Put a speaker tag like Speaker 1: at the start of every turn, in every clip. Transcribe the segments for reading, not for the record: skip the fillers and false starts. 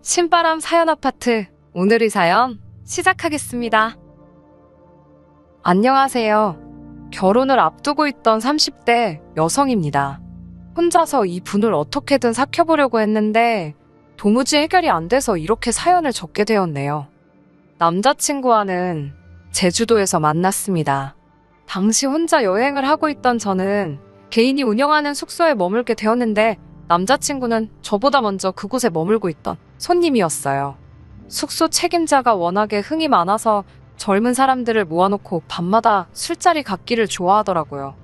Speaker 1: 신바람 사연 아파트, 오늘의 사연 시작하겠습니다. 안녕하세요. 결혼을 앞두고 있던 30대 여성입니다. 혼자서 이 분을 어떻게든 삭혀보려고 했는데 도무지 해결이 안 돼서 이렇게 사연을 적게 되었네요. 남자친구와는 제주도에서 만났습니다. 당시 혼자 여행을 하고 있던 저는 개인이 운영하는 숙소에 머물게 되었는데 남자친구는 저보다 먼저 그곳에 머물고 있던 손님이었어요. 숙소 책임자가 워낙에 흥이 많아서 젊은 사람들을 모아놓고 밤마다 술자리 갖기를 좋아하더라고요.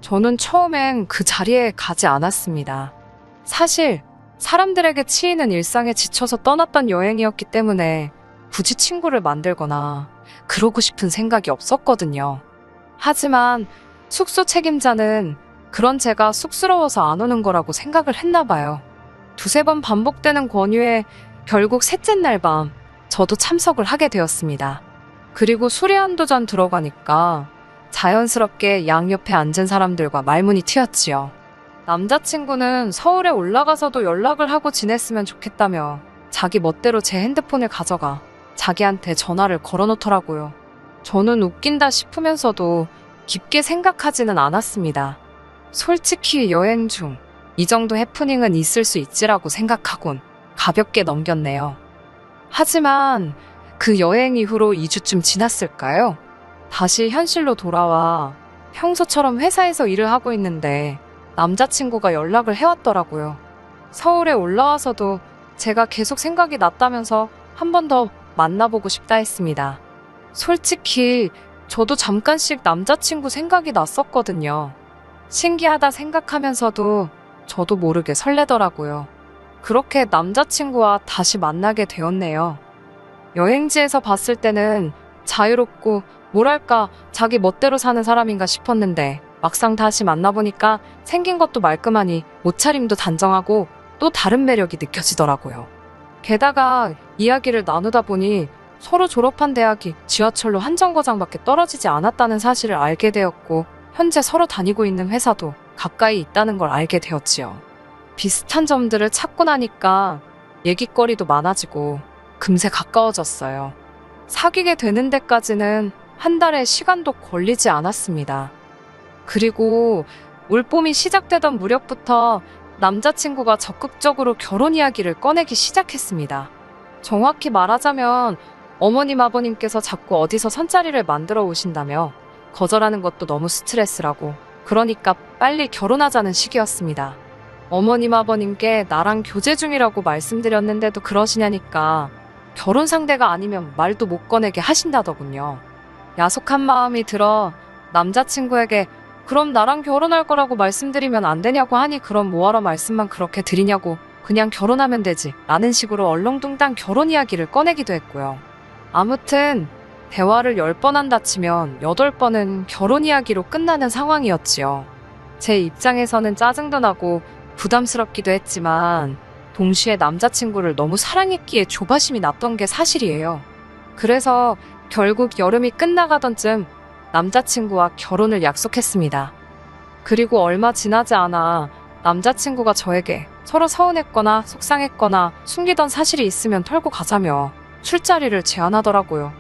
Speaker 1: 저는 처음엔 그 자리에 가지 않았습니다. 사실 사람들에게 치이는 일상에 지쳐서 떠났던 여행이었기 때문에 굳이 친구를 만들거나 그러고 싶은 생각이 없었거든요. 하지만 숙소 책임자는 그런 제가 쑥스러워서 안 오는 거라고 생각을 했나 봐요. 두세 번 반복되는 권유에 결국 셋째 날 밤 저도 참석을 하게 되었습니다. 그리고 술이 한두 잔 들어가니까 자연스럽게 양옆에 앉은 사람들과 말문이 트였지요. 남자친구는 서울에 올라가서도 연락을 하고 지냈으면 좋겠다며 자기 멋대로 제 핸드폰을 가져가 자기한테 전화를 걸어놓더라고요. 저는 웃긴다 싶으면서도 깊게 생각하지는 않았습니다. 솔직히 여행 중 이 정도 해프닝은 있을 수 있지라고 생각하곤 가볍게 넘겼네요. 하지만 그 여행 이후로 2주쯤 지났을까요? 다시 현실로 돌아와 평소처럼 회사에서 일을 하고 있는데 남자친구가 연락을 해왔더라고요. 서울에 올라와서도 제가 계속 생각이 났다면서 한 번 더 만나보고 싶다 했습니다. 솔직히 저도 잠깐씩 남자친구 생각이 났었거든요. 신기하다 생각하면서도 저도 모르게 설레더라고요. 그렇게 남자친구와 다시 만나게 되었네요. 여행지에서 봤을 때는 자유롭고 뭐랄까 자기 멋대로 사는 사람인가 싶었는데 막상 다시 만나보니까 생긴 것도 말끔하니 옷차림도 단정하고 또 다른 매력이 느껴지더라고요. 게다가 이야기를 나누다 보니 서로 졸업한 대학이 지하철로 한 정거장밖에 떨어지지 않았다는 사실을 알게 되었고 현재 서로 다니고 있는 회사도 가까이 있다는 걸 알게 되었지요. 비슷한 점들을 찾고 나니까 얘기거리도 많아지고 금세 가까워졌어요. 사귀게 되는 데까지는 한 달의 시간도 걸리지 않았습니다. 그리고 올봄이 시작되던 무렵부터 남자친구가 적극적으로 결혼 이야기를 꺼내기 시작했습니다. 정확히 말하자면 어머님 아버님께서 자꾸 어디서 선자리를 만들어 오신다며 거절하는 것도 너무 스트레스라고 그러니까 빨리 결혼하자는 시기였습니다. 어머님 아버님께 나랑 교제 중이라고 말씀드렸는데도 그러시냐니까 결혼 상대가 아니면 말도 못 꺼내게 하신다더군요. 야속한 마음이 들어 남자친구에게 그럼 나랑 결혼할 거라고 말씀드리면 안 되냐고 하니 그럼 뭐하러 말씀만 그렇게 드리냐고 그냥 결혼하면 되지 라는 식으로 얼렁뚱땅 결혼 이야기를 꺼내기도 했고요. 아무튼 대화를 10번 한다 치면 8번은 결혼 이야기로 끝나는 상황이었지요. 제 입장에서는 짜증도 나고 부담스럽기도 했지만 동시에 남자친구를 너무 사랑했기에 조바심이 났던 게 사실이에요. 그래서 결국 여름이 끝나가던 쯤 남자친구와 결혼을 약속했습니다. 그리고 얼마 지나지 않아 남자친구가 저에게 서로 서운했거나 속상했거나 숨기던 사실이 있으면 털고 가자며 술자리를 제안하더라고요.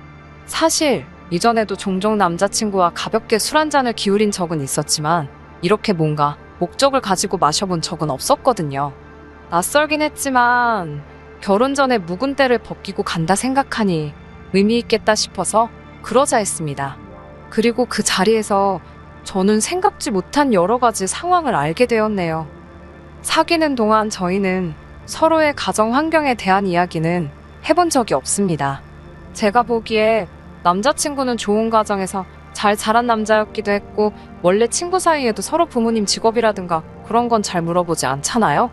Speaker 1: 사실 이전에도 종종 남자친구와 가볍게 술 한 잔을 기울인 적은 있었지만 이렇게 뭔가 목적을 가지고 마셔본 적은 없었거든요. 낯설긴 했지만 결혼 전에 묵은 때를 벗기고 간다 생각하니 의미 있겠다 싶어서 그러자 했습니다. 그리고 그 자리에서 저는 생각지 못한 여러 가지 상황을 알게 되었네요. 사귀는 동안 저희는 서로의 가정 환경에 대한 이야기는 해본 적이 없습니다. 제가 보기에 남자친구는 좋은 가정에서 잘 자란 남자였기도 했고 원래 친구 사이에도 서로 부모님 직업이라든가 그런 건 잘 물어보지 않잖아요?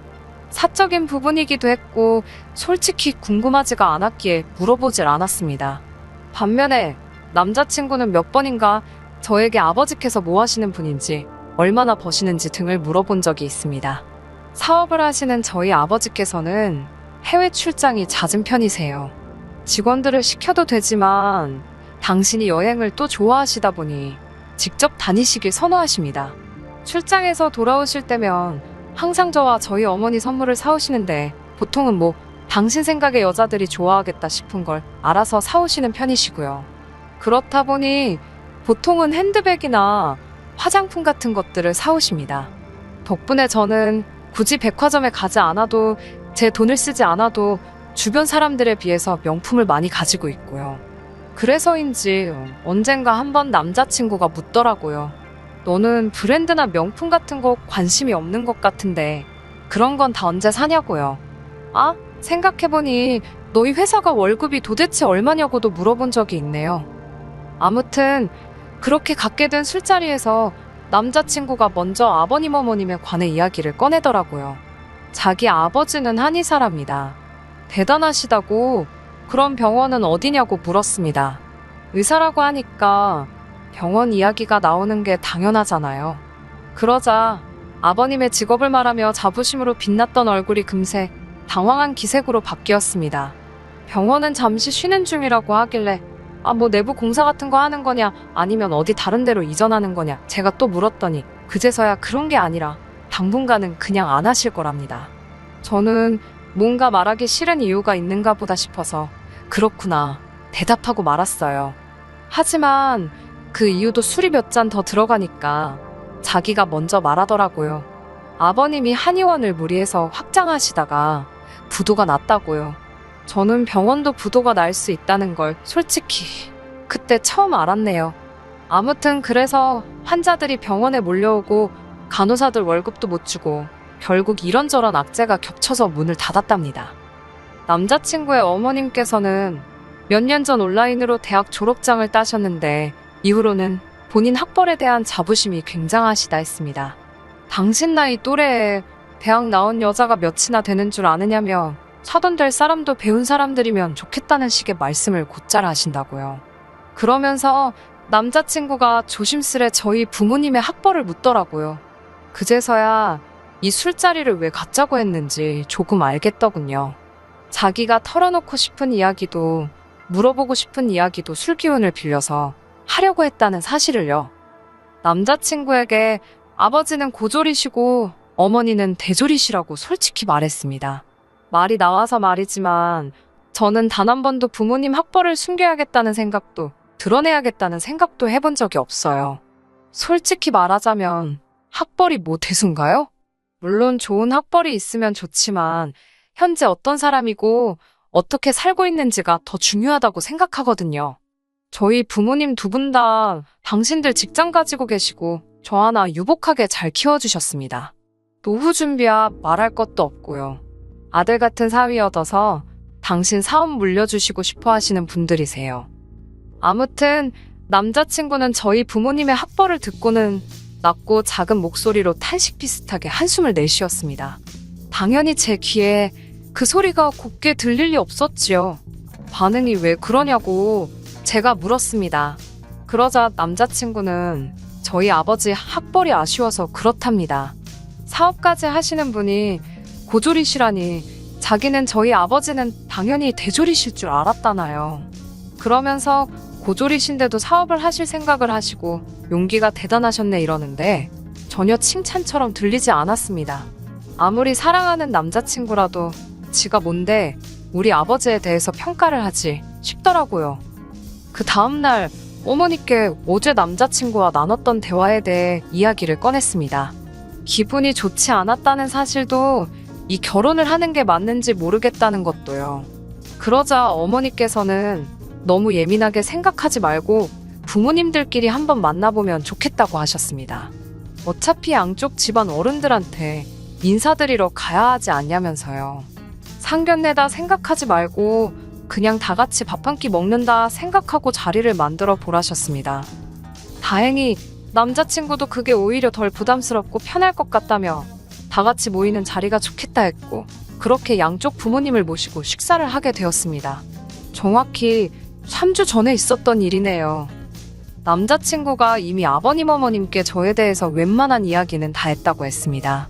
Speaker 1: 사적인 부분이기도 했고 솔직히 궁금하지가 않았기에 물어보질 않았습니다. 반면에 남자친구는 몇 번인가 저에게 아버지께서 뭐 하시는 분인지 얼마나 버시는지 등을 물어본 적이 있습니다. 사업을 하시는 저희 아버지께서는 해외 출장이 잦은 편이세요. 직원들을 시켜도 되지만 당신이 여행을 또 좋아하시다 보니 직접 다니시길 선호하십니다. 출장에서 돌아오실 때면 항상 저와 저희 어머니 선물을 사오시는데 보통은 뭐 당신 생각에 여자들이 좋아하겠다 싶은 걸 알아서 사오시는 편이시고요. 그렇다 보니 보통은 핸드백이나 화장품 같은 것들을 사오십니다. 덕분에 저는 굳이 백화점에 가지 않아도 제 돈을 쓰지 않아도 주변 사람들에 비해서 명품을 많이 가지고 있고요. 그래서인지 언젠가 한번 남자친구가 묻더라고요. 너는 브랜드나 명품 같은 거 관심이 없는 것 같은데 그런 건 다 언제 사냐고요. 아, 생각해보니 너희 회사가 월급이 도대체 얼마냐고도 물어본 적이 있네요. 아무튼 그렇게 갖게 된 술자리에서 남자친구가 먼저 아버님 어머님에 관해 이야기를 꺼내더라고요. 자기 아버지는 한의사랍니다. 대단하시다고. 그럼 병원은 어디냐고 물었습니다. 의사라고 하니까 병원 이야기가 나오는 게 당연하잖아요. 그러자 아버님의 직업을 말하며 자부심으로 빛났던 얼굴이 금세 당황한 기색으로 바뀌었습니다. 병원은 잠시 쉬는 중이라고 하길래 뭐 내부 공사 같은 거 하는 거냐 아니면 어디 다른 데로 이전하는 거냐 제가 또 물었더니 그제서야 그런 게 아니라 당분간은 그냥 안 하실 거랍니다. 저는 뭔가 말하기 싫은 이유가 있는가 보다 싶어서 그렇구나 대답하고 말았어요. 하지만 그 이유도 술이 몇 잔 더 들어가니까 자기가 먼저 말하더라고요. 아버님이 한의원을 무리해서 확장하시다가 부도가 났다고요. 저는 병원도 부도가 날 수 있다는 걸 솔직히 그때 처음 알았네요. 아무튼 그래서 환자들이 병원에 몰려오고 간호사들 월급도 못 주고 결국 이런저런 악재가 겹쳐서 문을 닫았답니다. 남자친구의 어머님께서는 몇 년 전 온라인으로 대학 졸업장을 따셨는데 이후로는 본인 학벌에 대한 자부심이 굉장하시다 했습니다. 당신 나이 또래에 대학 나온 여자가 몇이나 되는 줄 아느냐며 사돈 될 사람도 배운 사람들이면 좋겠다는 식의 말씀을 곧잘 하신다고요. 그러면서 남자친구가 조심스레 저희 부모님의 학벌을 묻더라고요. 그제서야 이 술자리를 왜 갖자고 했는지 조금 알겠더군요. 자기가 털어놓고 싶은 이야기도 물어보고 싶은 이야기도 술 기운을 빌려서 하려고 했다는 사실을요. 남자친구에게 아버지는 고졸이시고 어머니는 대졸이시라고 솔직히 말했습니다. 말이 나와서 말이지만 저는 단 한 번도 부모님 학벌을 숨겨야겠다는 생각도 드러내야겠다는 생각도 해본 적이 없어요. 솔직히 말하자면 학벌이 뭐 대수인가요? 물론 좋은 학벌이 있으면 좋지만 현재 어떤 사람이고 어떻게 살고 있는지가 더 중요하다고 생각하거든요. 저희 부모님 두 분 다 당신들 직장 가지고 계시고 저 하나 유복하게 잘 키워주셨습니다. 노후 준비야 말할 것도 없고요. 아들 같은 사위 얻어서 당신 사업 물려주시고 싶어 하시는 분들이세요. 아무튼 남자친구는 저희 부모님의 학벌을 듣고는 낮고 작은 목소리로 탄식 비슷하게 한숨을 내쉬었습니다. 당연히 제 귀에 그 소리가 곱게 들릴 리 없었지요. 반응이 왜 그러냐고 제가 물었습니다. 그러자 남자친구는 저희 아버지 학벌이 아쉬워서 그렇답니다. 사업까지 하시는 분이 고졸이시라니 자기는 저희 아버지는 당연히 대졸이실 줄 알았다나요. 그러면서 고졸이신데도 사업을 하실 생각을 하시고 용기가 대단하셨네 이러는데 전혀 칭찬처럼 들리지 않았습니다. 아무리 사랑하는 남자친구라도 지가 뭔데 우리 아버지에 대해서 평가를 하지 싶더라고요. 그 다음날 어머니께 어제 남자친구와 나눴던 대화에 대해 이야기를 꺼냈습니다. 기분이 좋지 않았다는 사실도 이 결혼을 하는 게 맞는지 모르겠다는 것도요. 그러자 어머니께서는 너무 예민하게 생각하지 말고 부모님들끼리 한번 만나보면 좋겠다고 하셨습니다. 어차피 양쪽 집안 어른들한테 인사드리러 가야 하지 않냐면서요. 상견례다 생각하지 말고 그냥 다 같이 밥 한 끼 먹는다 생각하고 자리를 만들어 보라셨습니다. 다행히 남자친구도 그게 오히려 덜 부담스럽고 편할 것 같다며 다 같이 모이는 자리가 좋겠다 했고 그렇게 양쪽 부모님을 모시고 식사를 하게 되었습니다. 정확히 3주 전에 있었던 일이네요. 남자친구가 이미 아버님 어머님께 저에 대해서 웬만한 이야기는 다 했다고 했습니다.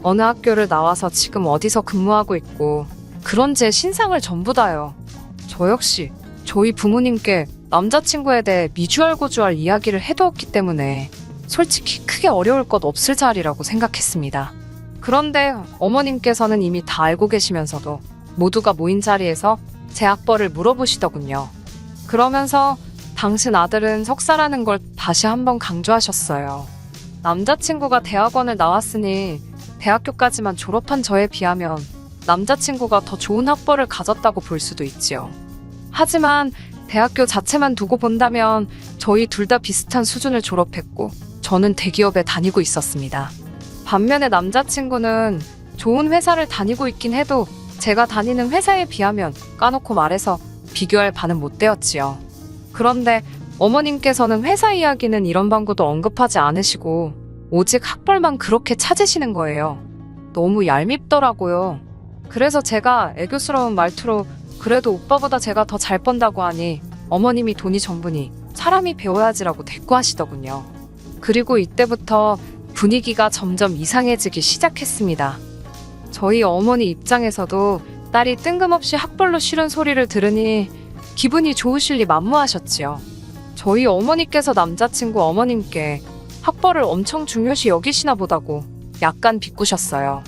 Speaker 1: 어느 학교를 나와서 지금 어디서 근무하고 있고 그런 제 신상을 전부 다요. 저 역시 저희 부모님께 남자친구에 대해 미주알고주알 이야기를 해두었기 때문에 솔직히 크게 어려울 것 없을 자리라고 생각했습니다. 그런데 어머님께서는 이미 다 알고 계시면서도 모두가 모인 자리에서 제 학벌을 물어보시더군요. 그러면서 당신 아들은 석사라는 걸 다시 한번 강조하셨어요. 남자친구가 대학원을 나왔으니 대학교까지만 졸업한 저에 비하면 남자친구가 더 좋은 학벌을 가졌다고 볼 수도 있지요. 하지만 대학교 자체만 두고 본다면 저희 둘 다 비슷한 수준을 졸업했고 저는 대기업에 다니고 있었습니다. 반면에 남자친구는 좋은 회사를 다니고 있긴 해도 제가 다니는 회사에 비하면 까놓고 말해서 비교할 바는 못 되었지요. 그런데 어머님께서는 회사 이야기는 이런 방구도 언급하지 않으시고 오직 학벌만 그렇게 찾으시는 거예요. 너무 얄밉더라고요. 그래서 제가 애교스러운 말투로 그래도 오빠보다 제가 더 잘 번다고 하니 어머님이 돈이 전부니 사람이 배워야지라고 대꾸하시더군요. 그리고 이때부터 분위기가 점점 이상해지기 시작했습니다. 저희 어머니 입장에서도 딸이 뜬금없이 학벌로 싫은 소리를 들으니 기분이 좋으실 리 만무하셨지요. 저희 어머니께서 남자친구 어머님께 학벌을 엄청 중요시 여기시나 보다고 약간 비꼬셨어요.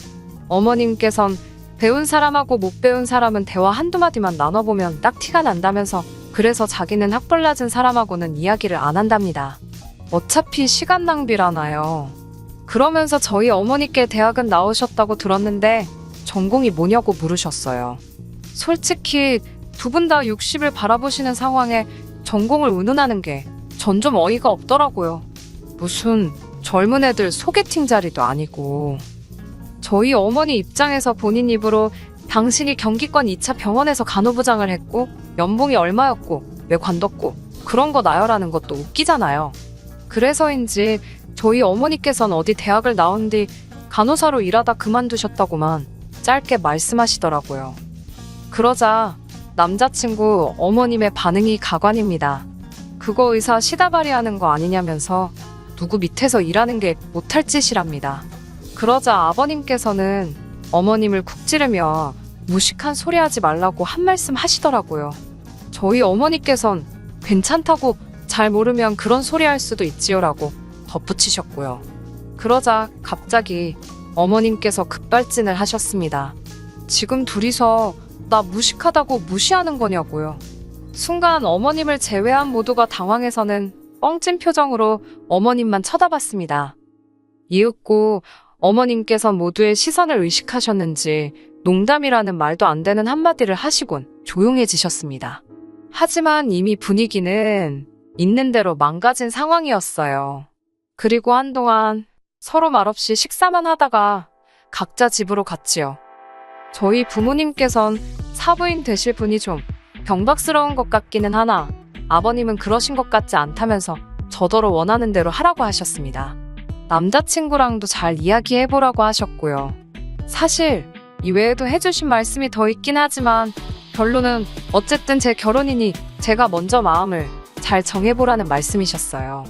Speaker 1: 어머님께선 배운 사람하고 못 배운 사람은 대화 한두 마디만 나눠보면 딱 티가 난다면서 그래서 자기는 학벌 낮은 사람하고는 이야기를 안 한답니다. 어차피 시간 낭비라나요. 그러면서 저희 어머니께 대학은 나오셨다고 들었는데 전공이 뭐냐고 물으셨어요. 솔직히 두 분 다 60을 바라보시는 상황에 전공을 운운하는 게 전 좀 어이가 없더라고요. 무슨 젊은 애들 소개팅 자리도 아니고. 저희 어머니 입장에서 본인 입으로 당신이 경기권 2차 병원에서 간호부장을 했고 연봉이 얼마였고 왜 관뒀고 그런 거 나열하는 것도 웃기잖아요. 그래서인지 저희 어머니께서는 어디 대학을 나온 뒤 간호사로 일하다 그만두셨다고만 짧게 말씀하시더라고요. 그러자 남자친구 어머님의 반응이 가관입니다. 그거 의사 시다발이 하는 거 아니냐면서 누구 밑에서 일하는 게 못할 짓이랍니다. 그러자 아버님께서는 어머님을 쿡 찌르며 무식한 소리 하지 말라고 한 말씀 하시더라고요. 저희 어머니께선 괜찮다고 잘 모르면 그런 소리 할 수도 있지요라고 덧붙이셨고요. 그러자 갑자기 어머님께서 급발진을 하셨습니다. 지금 둘이서 나 무식하다고 무시하는 거냐고요. 순간 어머님을 제외한 모두가 당황해서는 뻥찐 표정으로 어머님만 쳐다봤습니다. 이윽고 어머님께서 모두의 시선을 의식하셨는지 농담이라는 말도 안 되는 한마디를 하시곤 조용해지셨습니다. 하지만 이미 분위기는 있는 대로 망가진 상황이었어요. 그리고 한동안 서로 말없이 식사만 하다가 각자 집으로 갔지요. 저희 부모님께선 사부인 되실 분이 좀 경박스러운 것 같기는 하나 아버님은 그러신 것 같지 않다면서 저더러 원하는 대로 하라고 하셨습니다. 남자친구랑도 잘 이야기해보라고 하셨고요. 사실 이외에도 해주신 말씀이 더 있긴 하지만 결론은 어쨌든 제 결혼이니 제가 먼저 마음을 잘 정해보라는 말씀이셨어요.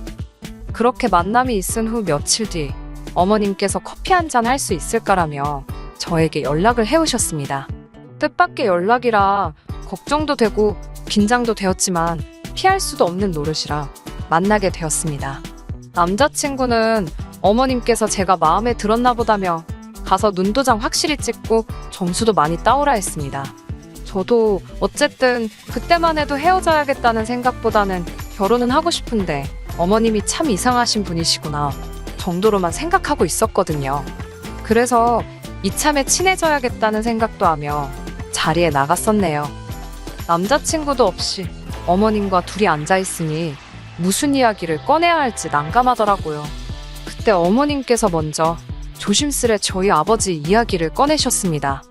Speaker 1: 그렇게 만남이 있은 후 며칠 뒤 어머님께서 커피 한잔 할 수 있을까라며 저에게 연락을 해오셨습니다. 뜻밖의 연락이라 걱정도 되고 긴장도 되었지만 피할 수도 없는 노릇이라 만나게 되었습니다. 남자친구는 어머님께서 제가 마음에 들었나 보다며 가서 눈도장 확실히 찍고 점수도 많이 따오라 했습니다. 저도 어쨌든 그때만 해도 헤어져야겠다는 생각보다는 결혼은 하고 싶은데 어머님이 참 이상하신 분이시구나 정도로만 생각하고 있었거든요. 그래서 이참에 친해져야겠다는 생각도 하며 자리에 나갔었네요. 남자친구도 없이 어머님과 둘이 앉아있으니 무슨 이야기를 꺼내야 할지 난감하더라고요. 그때 어머님께서 먼저 조심스레 저희 아버지 이야기를 꺼내셨습니다.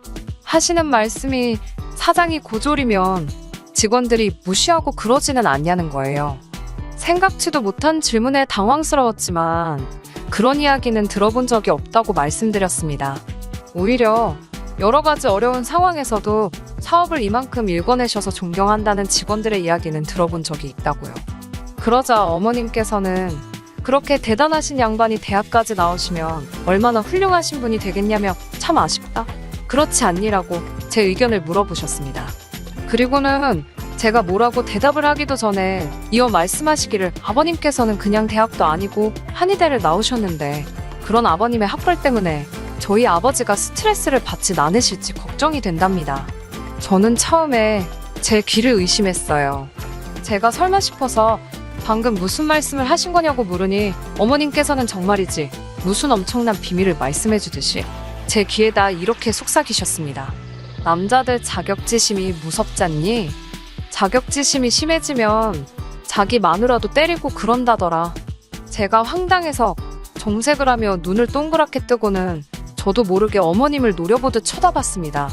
Speaker 1: 하시는 말씀이 사장이 고졸이면 직원들이 무시하고 그러지는 않냐는 거예요. 생각지도 못한 질문에 당황스러웠지만 그런 이야기는 들어본 적이 없다고 말씀드렸습니다. 오히려 여러 가지 어려운 상황에서도 사업을 이만큼 일궈내셔서 존경한다는 직원들의 이야기는 들어본 적이 있다고요. 그러자 어머님께서는 그렇게 대단하신 양반이 대학까지 나오시면 얼마나 훌륭하신 분이 되겠냐며 참 아쉽다. 그렇지 않니라고 제 의견을 물어보셨습니다. 그리고는 제가 뭐라고 대답을 하기도 전에 이어 말씀하시기를 아버님께서는 그냥 대학도 아니고 한의대를 나오셨는데 그런 아버님의 학벌 때문에 저희 아버지가 스트레스를 받진 않으실지 걱정이 된답니다. 저는 처음에 제 귀를 의심했어요. 제가 설마 싶어서 방금 무슨 말씀을 하신 거냐고 물으니 어머님께서는 정말이지 무슨 엄청난 비밀을 말씀해 주듯이 제 귀에다 이렇게 속삭이셨습니다. 남자들 자격지심이 무섭잖니? 자격지심이 심해지면 자기 마누라도 때리고 그런다더라. 제가 황당해서 정색을 하며 눈을 동그랗게 뜨고는 저도 모르게 어머님을 노려보듯 쳐다봤습니다.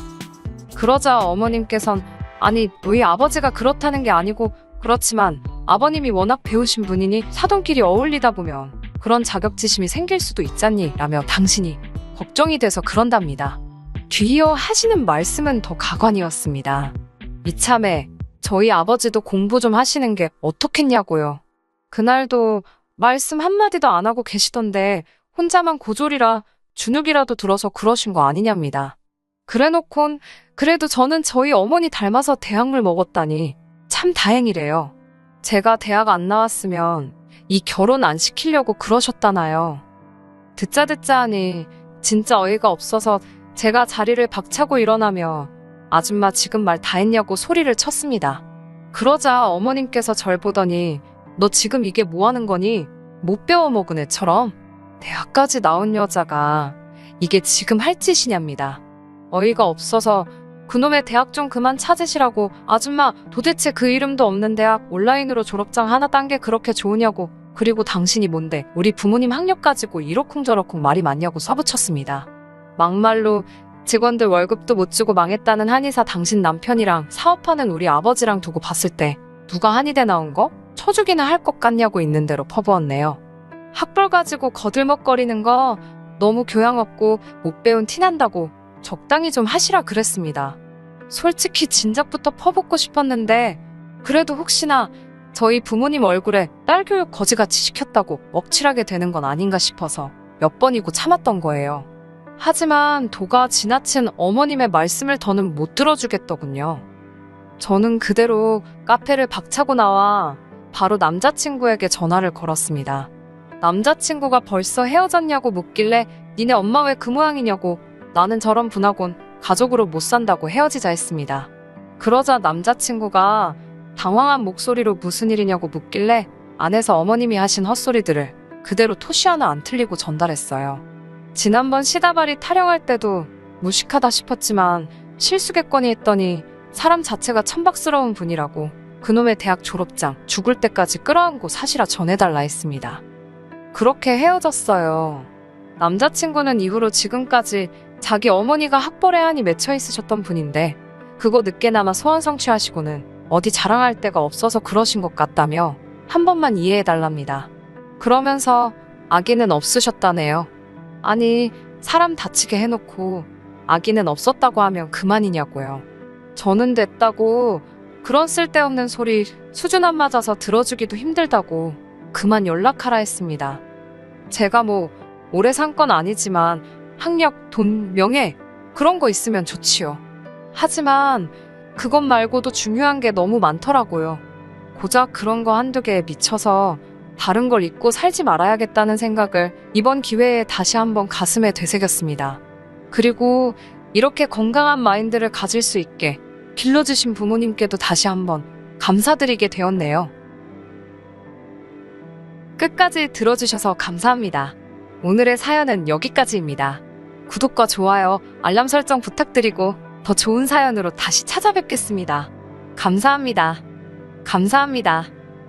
Speaker 1: 그러자 어머님께선 아니 너희 아버지가 그렇다는 게 아니고 그렇지만 아버님이 워낙 배우신 분이니 사돈끼리 어울리다 보면 그런 자격지심이 생길 수도 있잖니 라며 당신이 걱정이 돼서 그런답니다. 귀여워하시는 말씀은 더 가관이었습니다. 이참에 저희 아버지도 공부 좀 하시는 게 어떻겠냐고요. 그날도 말씀 한마디도 안 하고 계시던데 혼자만 고졸이라 주눅이라도 들어서 그러신 거 아니냐입니다. 그래놓곤 그래도 저는 저희 어머니 닮아서 대학물 먹었다니 참 다행이래요. 제가 대학 안 나왔으면 이 결혼 안 시키려고 그러셨다나요. 듣자 하니 진짜 어이가 없어서 제가 자리를 박차고 일어나며 아줌마 지금 말 다 했냐고 소리를 쳤습니다. 그러자 어머님께서 절 보더니 너 지금 이게 뭐 하는 거니? 못 배워먹은 애처럼 대학까지 나온 여자가 이게 지금 할 짓이냐입니다. 어이가 없어서 그놈의 대학 좀 그만 찾으시라고 아줌마 도대체 그 이름도 없는 대학 온라인으로 졸업장 하나 딴 게 그렇게 좋으냐고 그리고 당신이 뭔데 우리 부모님 학력 가지고 이러쿵저러쿵 말이 많냐고 써붙였습니다. 막말로 직원들 월급도 못 주고 망했다는 한의사 당신 남편이랑 사업하는 우리 아버지랑 두고 봤을 때 누가 한의대 나온 거? 쳐주기나 할 것 같냐고 있는 대로 퍼부었네요. 학벌 가지고 거들먹거리는 거 너무 교양 없고 못 배운 티난다고 적당히 좀 하시라 그랬습니다. 솔직히 진작부터 퍼붓고 싶었는데 그래도 혹시나 저희 부모님 얼굴에 딸 교육 거지같이 시켰다고 먹칠하게 되는 건 아닌가 싶어서 몇 번이고 참았던 거예요. 하지만 도가 지나친 어머님의 말씀을 더는 못 들어주겠더군요. 저는 그대로 카페를 박차고 나와 바로 남자친구에게 전화를 걸었습니다. 남자친구가 벌써 헤어졌냐고 묻길래 니네 엄마 왜 그 모양이냐고 나는 저런 분하곤 가족으로 못 산다고 헤어지자 했습니다. 그러자 남자친구가 당황한 목소리로 무슨 일이냐고 묻길래 안에서 어머님이 하신 헛소리들을 그대로 토시 하나 안 틀리고 전달했어요. 지난번 시다발이 타령할 때도 무식하다 싶었지만 실수겠거니 했더니 사람 자체가 천박스러운 분이라고 그놈의 대학 졸업장 죽을 때까지 끌어안고 사시라 전해달라 했습니다. 그렇게 헤어졌어요. 남자친구는 이후로 지금까지 자기 어머니가 학벌에 한이 맺혀 있으셨던 분인데 그거 늦게나마 소원 성취하시고는 어디 자랑할 데가 없어서 그러신 것 같다며 한 번만 이해해달랍니다. 그러면서 아기는 없으셨다네요. 아니 사람 다치게 해놓고 아기는 없었다고 하면 그만이냐고요. 저는 됐다고 그런 쓸데없는 소리 수준 안 맞아서 들어주기도 힘들다고 그만 연락하라 했습니다. 제가 뭐 오래 산 건 아니지만 학력, 돈, 명예 그런 거 있으면 좋지요. 하지만 그것 말고도 중요한 게 너무 많더라고요. 고작 그런 거 한두 개에 미쳐서 다른 걸 잊고 살지 말아야겠다는 생각을 이번 기회에 다시 한번 가슴에 되새겼습니다. 그리고 이렇게 건강한 마인드를 가질 수 있게 길러주신 부모님께도 다시 한번 감사드리게 되었네요. 끝까지 들어주셔서 감사합니다. 오늘의 사연은 여기까지입니다. 구독과 좋아요, 알람 설정 부탁드리고 더 좋은 사연으로 다시 찾아뵙겠습니다. 감사합니다. 감사합니다.